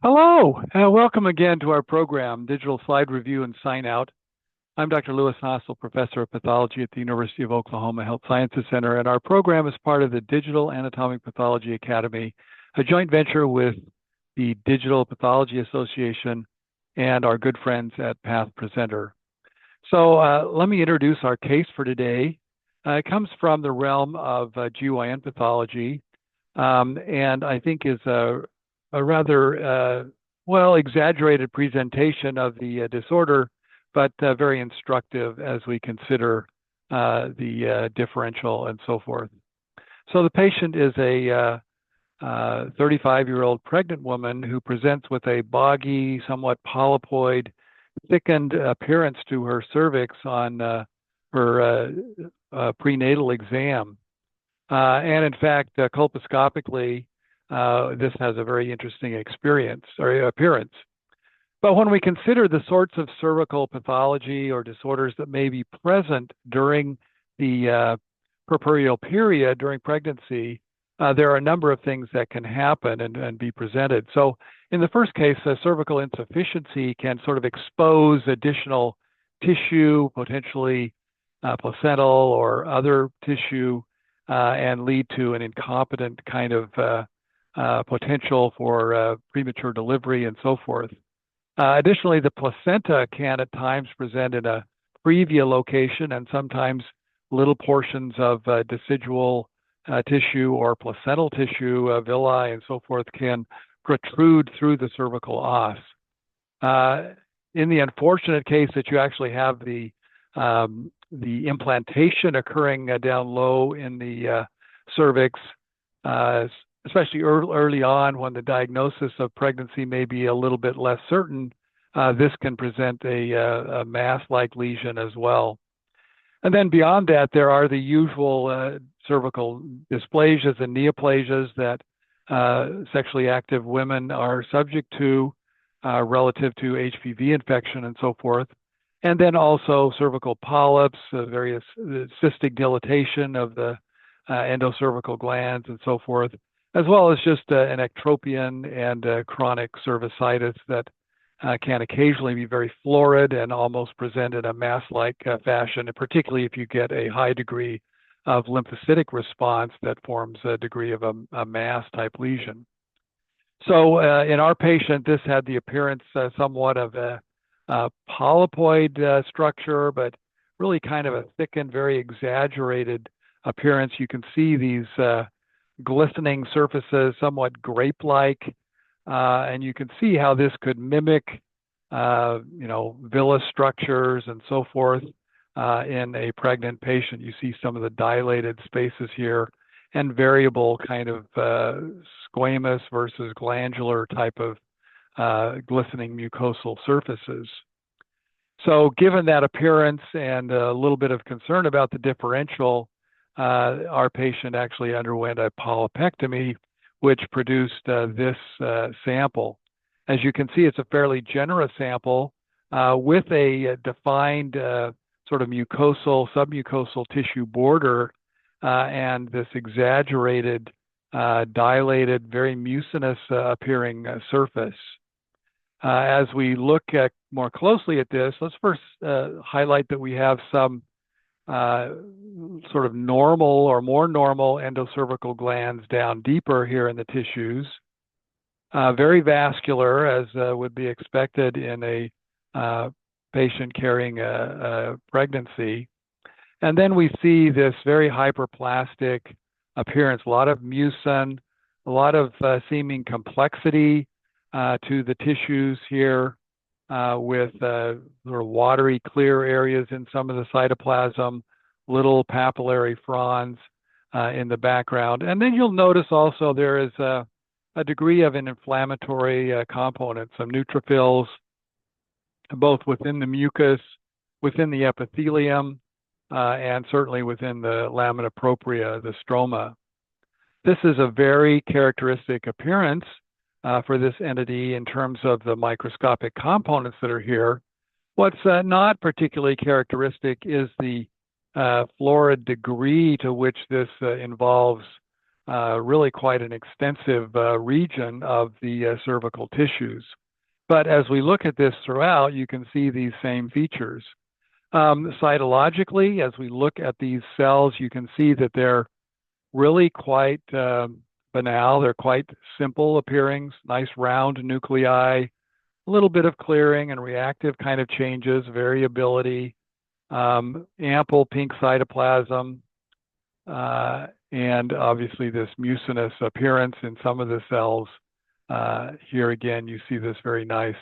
Hello, welcome again to our program, Digital Slide Review and Sign Out. I'm Dr. Lewis Nossel, Professor of Pathology at the University of Oklahoma Health Sciences Center, and our program is part of the Digital Anatomic Pathology Academy, a joint venture with the Digital Pathology Association and our good friends at Path Presenter. So let me introduce our case for today. It comes from the realm of GYN pathology, and I think is a rather well exaggerated presentation of the disorder, but very instructive as we consider the differential and so forth. So the patient is a 35-year-old pregnant woman who presents with a boggy, somewhat polypoid, thickened appearance to her cervix on her prenatal exam. And in fact, colposcopically, this has a very interesting appearance. But when we consider the sorts of cervical pathology or disorders that may be present during the puerperal period, during pregnancy, there are a number of things that can happen and be presented. So in the first case, cervical insufficiency can sort of expose additional tissue, potentially placental or other tissue, and lead to an incompetent kind of potential for premature delivery and so forth. Additionally, the placenta can at times present in a previa location, and sometimes little portions of decidual tissue or placental tissue, villi and so forth, can protrude through the cervical os. In the unfortunate case that you actually have the implantation occurring down low in the cervix, especially early on when the diagnosis of pregnancy may be a little bit less certain, this can present a mass-like lesion as well. And then beyond that, there are the usual cervical dysplasias and neoplasias that sexually active women are subject to relative to HPV infection and so forth. And then also cervical polyps, various cystic dilatation of the endocervical glands and so forth, as well as just an ectropion and chronic cervicitis that can occasionally be very florid and almost present in a mass-like fashion, particularly if you get a high degree of lymphocytic response that forms a degree of a mass-type lesion. So in our patient, this had the appearance somewhat of a polypoid structure, but really kind of a thickened, very exaggerated appearance. You can see these glistening surfaces, somewhat grape-like, and you can see how this could mimic, villus structures and so forth in a pregnant patient. You see some of the dilated spaces here and variable kind of squamous versus glandular type of glistening mucosal surfaces. So given that appearance and a little bit of concern about the differential, our patient actually underwent a polypectomy, which produced this sample. As you can see, it's a fairly generous sample with a defined sort of mucosal, submucosal tissue border and this exaggerated, dilated, very mucinous appearing surface. As we look more closely at this, let's first highlight that we have some sort of normal or more normal endocervical glands down deeper here in the tissues. Very vascular, as would be expected in a patient carrying a pregnancy. And then we see this very hyperplastic appearance, a lot of mucin, a lot of seeming complexity to the tissues here, with sort of watery clear areas in some of the cytoplasm, little papillary fronds in the background. And then you'll notice also there is a degree of an inflammatory component, some neutrophils, both within the mucus, within the epithelium, and certainly within the lamina propria, the stroma. This is a very characteristic appearance for this entity in terms of the microscopic components that are here. What's not particularly characteristic is the florid degree to which this involves really quite an extensive region of the cervical tissues. But as we look at this throughout, you can see these same features. Cytologically, as we look at these cells, you can see that they're really quite banal. They're quite simple appearing, nice round nuclei, a little bit of clearing and reactive kind of changes, variability, ample pink cytoplasm, and obviously this mucinous appearance in some of the cells. Here again, you see this very nice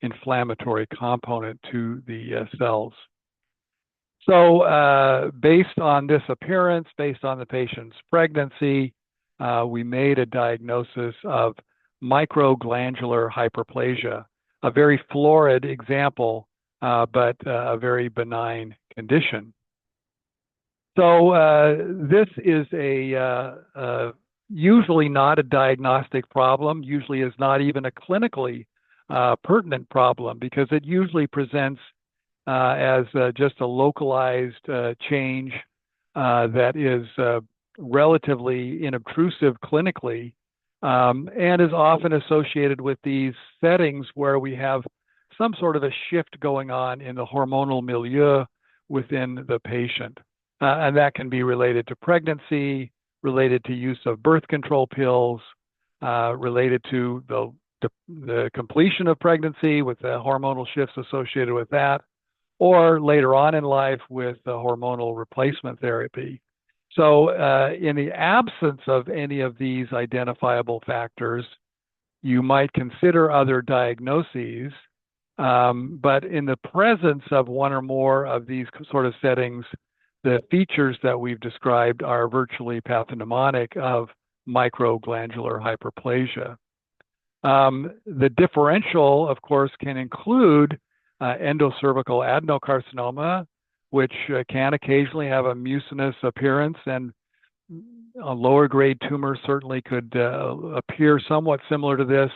inflammatory component to the cells. So based on this appearance, based on the patient's pregnancy, we made a diagnosis of microglandular hyperplasia, a very florid example, but a very benign condition. So this is usually not a diagnostic problem, usually is not even a clinically pertinent problem, because it usually presents as just a localized change that is relatively inobtrusive clinically, and is often associated with these settings where we have some sort of a shift going on in the hormonal milieu within the patient. And that can be related to pregnancy, related to use of birth control pills, related to the completion of pregnancy with the hormonal shifts associated with that, or later on in life with the hormonal replacement therapy. So in the absence of any of these identifiable factors, you might consider other diagnoses, but in the presence of one or more of these sort of settings, the features that we've described are virtually pathognomonic of microglandular hyperplasia. The differential, of course, can include endocervical adenocarcinoma, which can occasionally have a mucinous appearance, and a lower grade tumor certainly could appear somewhat similar to this,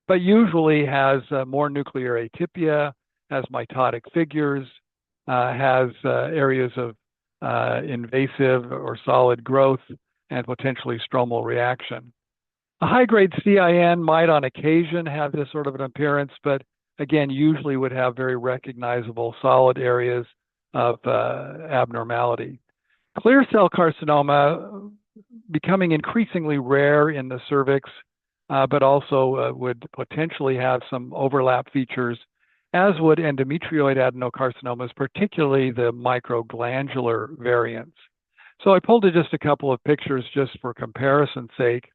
but usually has more nuclear atypia, has mitotic figures, has areas of invasive or solid growth, and potentially stromal reaction. A high-grade CIN might on occasion have this sort of an appearance, but again, usually would have very recognizable solid areas of abnormality. Clear cell carcinoma becoming increasingly rare in the cervix, but also would potentially have some overlap features, as would endometrioid adenocarcinomas, particularly the microglandular variants. So I pulled just a couple of pictures just for comparison's sake.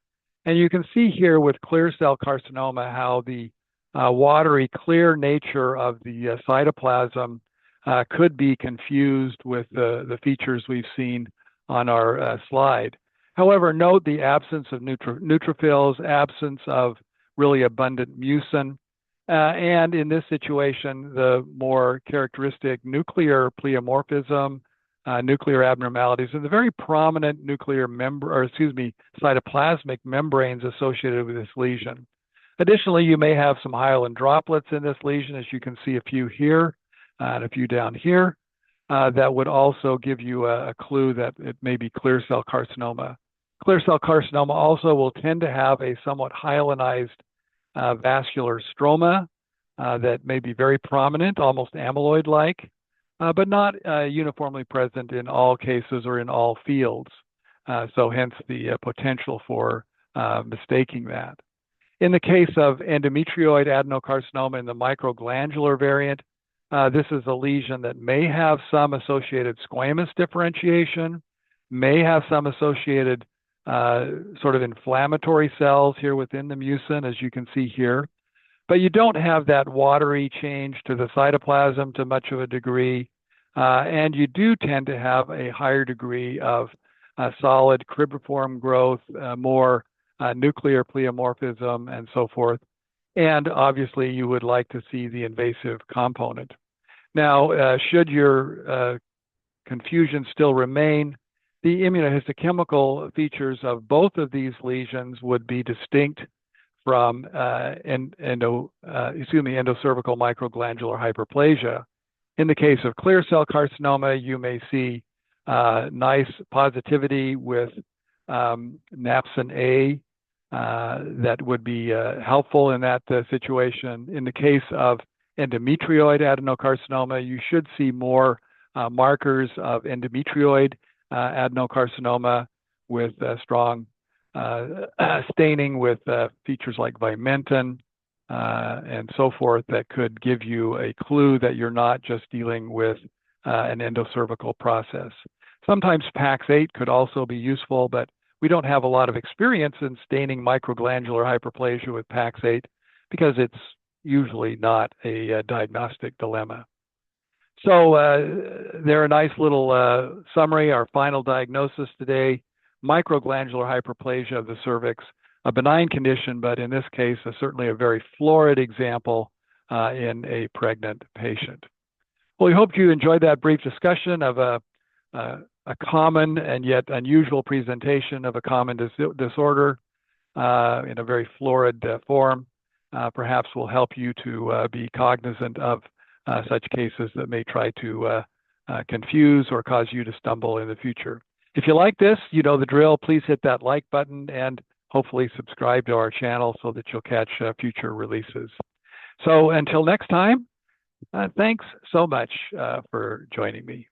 And you can see here with clear cell carcinoma how the watery, clear nature of the cytoplasm could be confused with the features we've seen on our slide. However, note the absence of neutrophils, absence of really abundant mucin, and in this situation, the more characteristic nuclear pleomorphism, nuclear abnormalities, and the very prominent cytoplasmic membranes associated with this lesion. Additionally, you may have some hyaline droplets in this lesion, as you can see a few here and a few down here, that would also give you a clue that it may be clear cell carcinoma. Clear cell carcinoma also will tend to have a somewhat hyalinized vascular stroma that may be very prominent, almost amyloid-like, but not uniformly present in all cases or in all fields. So hence the potential for mistaking that. In the case of endometrioid adenocarcinoma in the microglandular variant, this is a lesion that may have some associated squamous differentiation, may have some associated sort of inflammatory cells here within the mucin, as you can see here. But you don't have that watery change to the cytoplasm to much of a degree, and you do tend to have a higher degree of solid cribriform growth, more nuclear pleomorphism, and so forth. And obviously, you would like to see the invasive component. Now, should your confusion still remain, the immunohistochemical features of both of these lesions would be distinct from endocervical microglandular hyperplasia. In the case of clear cell carcinoma, you may see nice positivity with napsin A that would be helpful in that situation. In the case of endometrioid adenocarcinoma, you should see more markers of endometrioid adenocarcinoma with strong staining with features like vimentin and so forth that could give you a clue that you're not just dealing with an endocervical process. Sometimes PAX8 could also be useful, but we don't have a lot of experience in staining microglandular hyperplasia with PAX8 because it's usually not a diagnostic dilemma. So they're a nice little summary. Our final diagnosis today, microglandular hyperplasia of the cervix, a benign condition, but in this case, certainly a very florid example in a pregnant patient. Well, we hope you enjoyed that brief discussion of a common and yet unusual presentation of a common disorder in a very florid form. Perhaps will help you to be cognizant of such cases that may try to confuse or cause you to stumble in the future. If you like this, you know the drill. Please hit that like button and hopefully subscribe to our channel so that you'll catch future releases. So until next time, thanks so much for joining me.